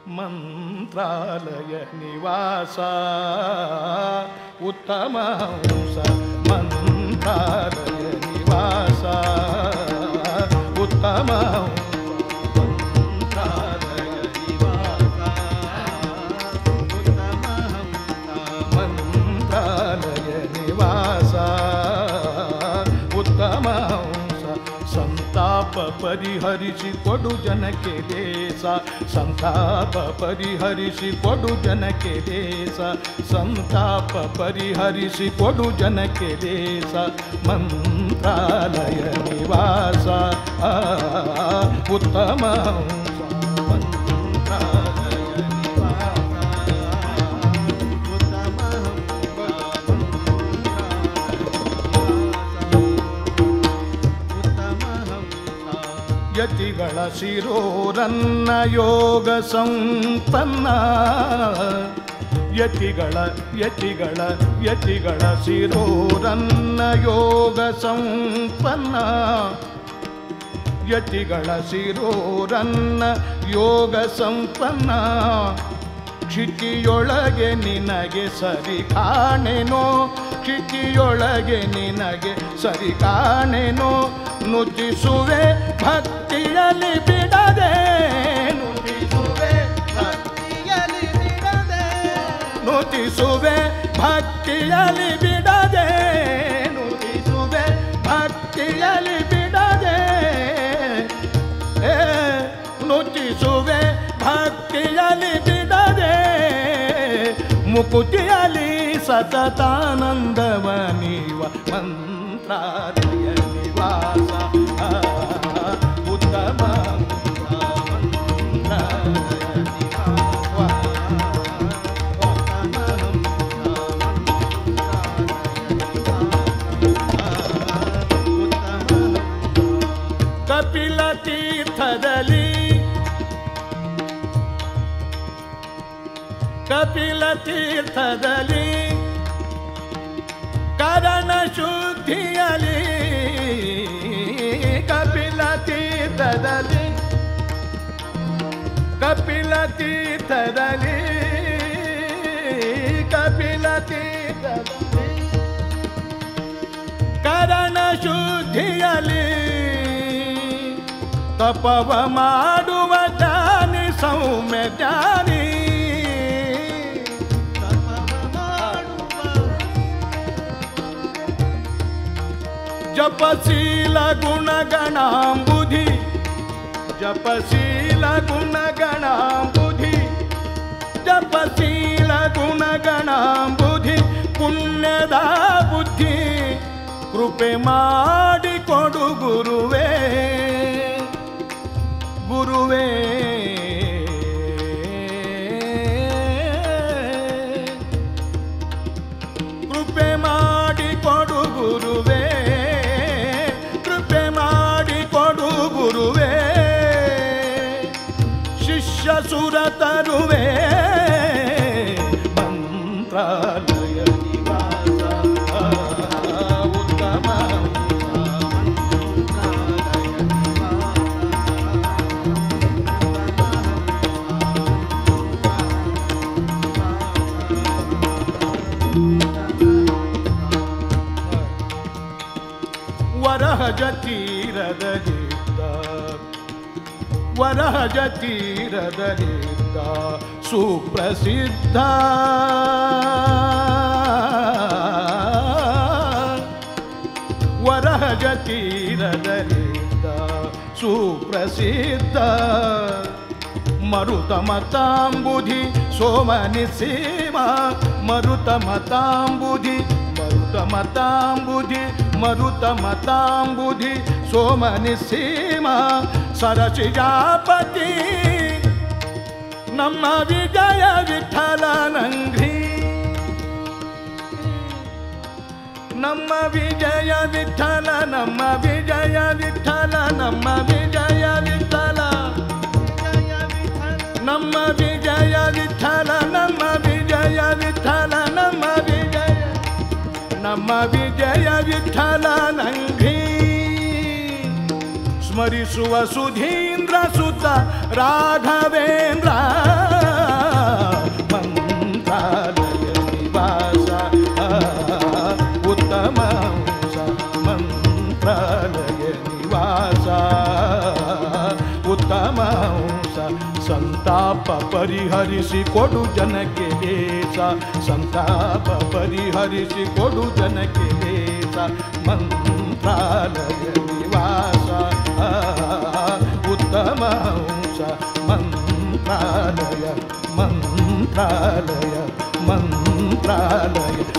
ಮಂತ್ರಾಲಯ ನಿವಾಸ ಉತ್ತಮ ಹಂಸ ಮಂತ್ರಾಲಯ ನಿವಾಸ ಉತ್ತಮ ಮಂತ್ರಾಲಯ ನಿವಾಸ ಉತ್ತಮ ಹಂಸ ಮಂತ್ರಾಲಯ ನಿವಾಸ ಉತ್ತಮ ಹಂಸ ಸಂತಾಪ ಪರಿಹರಿಸಿ ಕೊಡು ಜನಕ್ಕೆ ದೇಶ ಸಂತಾಪ ಪರಿಹರಿಸಿ ಕೊಡು ಜನಕ್ಕೆ ದೇಶ ಸಂತಾಪ ಪರಿಹರಿಸಿ ಕೊಡು ಜನಕ್ಕೆ ದೇಶ ಮಂತ್ರಾಲಯ ನಿವಾಸ ಉತ್ತಮ ಹಂಸ ಮಂತ್ರಾಲಯ ನಿವಾಸ ಉತ್ತಮ ಯತಿಗಳ ಶಿರೋರನ್ನ ಯೋಗ ಸಂಪನ್ನ ಯತಿಗಳ ಶಿರೋರನ್ನ ಯೋಗ ಸಂಪನ್ನ ಯತಿಗಳ ಶಿರೋರನ್ನ ಯೋಗ ಸಂಪನ್ನ ಕ್ಷಿತಿಯೊಳಗೆ ನಿನಗೆ ಸರಿ ಕಾಣೆನೋ ಕ್ಷಿತಿಯೊಳಗೆ ನಿನಗೆ ಸರಿ ಕಾಣೆನೋ ನುತಿಸುವೆ ಭಕ್ತಿಯಲ್ಲಿ ಬಿಡದೆ ನುತಿಸುವೆ ಭಕ್ತಿಯಲ್ಲಿ ಬಿಡದೆ ನುತಿಸುವೆ ಭಕ್ತಿಯಲ್ಲಿ ಬಿಡದೆ ನುತಿಸುವೆ ಭಕ್ತಿಯಲ್ಲಿ ಬಿಡದೆ ನುತಿಸುವೆ ಭಕ್ತಿಯಲ್ಲಿ ಬಿಡದೆ ಮುಕುತಿಯಲ್ಲಿ ಸತತಾನಂದವ ನೀವ ಮಂತ್ರಾಲಯ ನಿವಾಸ ಉತ್ತಮ ಕಪಿಲ ತೀರ್ಥದಲ್ಲಿ ಕರಣ ಶುದ್ಧಿಯಲಿ ಕಪಿಲ ತೀರ್ಥದಲ್ಲಿ ಕರಣ ಶುದ್ಧಿಯಲಿ ತಪವ ಮಾಡುವ ಜಾನಿ ಸೌಮ್ಯ ಜಾನಿ ಜಪಶೀಲ ಗುಣಗಣಾಂಬುಧಿ ಜಪಶೀಲ ಗುಣಗಣಾಂಬುಧಿ ಜಪಶೀಲ ಗುಣಗಣಾಂಬುಧಿ ಪುಣ್ಯದ ಬುದ್ಧಿ ಕೃಪೆ ಮಾಡಿಕೊಡು ಗುರುವೇ ಗುರುವೇ ಕೃಪೆ ಮಾಡಿಕೊಡು ಗುರುವೇ ಗುರುವೇ ಶಿಷ್ಯ ಸುರ ತರುವೆ ಮಂತ್ರಾಲಯ ನಿವಾಸ ಉತ್ತಮ ವರಹಜ ತೀರದಲ್ಲಿದ್ದ ಸುಪ್ರಸಿದ್ಧ ವರಹಜ ತೀರದಲ್ಲಿದ್ದ ಸುಪ್ರಸಿದ್ಧ ಮರುತ ಮತಾಂಬುಧಿ ಸೋಮನಿಸೀಮ ಮರುತ ಮತಾಂಬುಧಿ ಸೋಮನಿಸೀಮ ಸರಸಿಜಾಪತಿ ನಮ್ಮ ವಿಜಯ ವಿಠಲನಂಘ್ರಿ ನಮ್ಮ ವಿಜಯ ವಿಠಲ ನಮ್ಮ ವಿಜಯ ವಿಠಲ ನಮ್ಮ ವಿಜಯ ವಿಠಲ ನಮ್ಮ ವಿಜಯ ವಿಠಲ ನಮ್ಮ ವಿಜಯ ವಿಠಲ ನಮ್ಮ ವಿಜಯ ವಿಠಲನಂಘ್ರಿ ಸ್ಮರಿಸುವ ಸುಧೀಂದ್ರ ಸುತ ರಾಘವೇಂದ್ರ ಮಂತ್ರಾಲಯ ನಿವಾಸ ಉತ್ತಮ ಹಂಸ ಸಂತಾಪ ಪರಿಹರಿಸಿ ಕೊಡು ಜನಕ್ಕೆ ಲೇಸ ಸಂತಾಪ ಪರಿಹರಿಸಿ ಕೊಡು ಜನಕ್ಕೆ ಲೇಸ ಮಂತ್ರಾಲಯ ನಿವಾಸ ಉತ್ತಮ ಹಂಸ ಮಂತ್ರಾಲಯ ಮಂತ್ರಾಲಯ ಮಂತ್ರಾಲಯ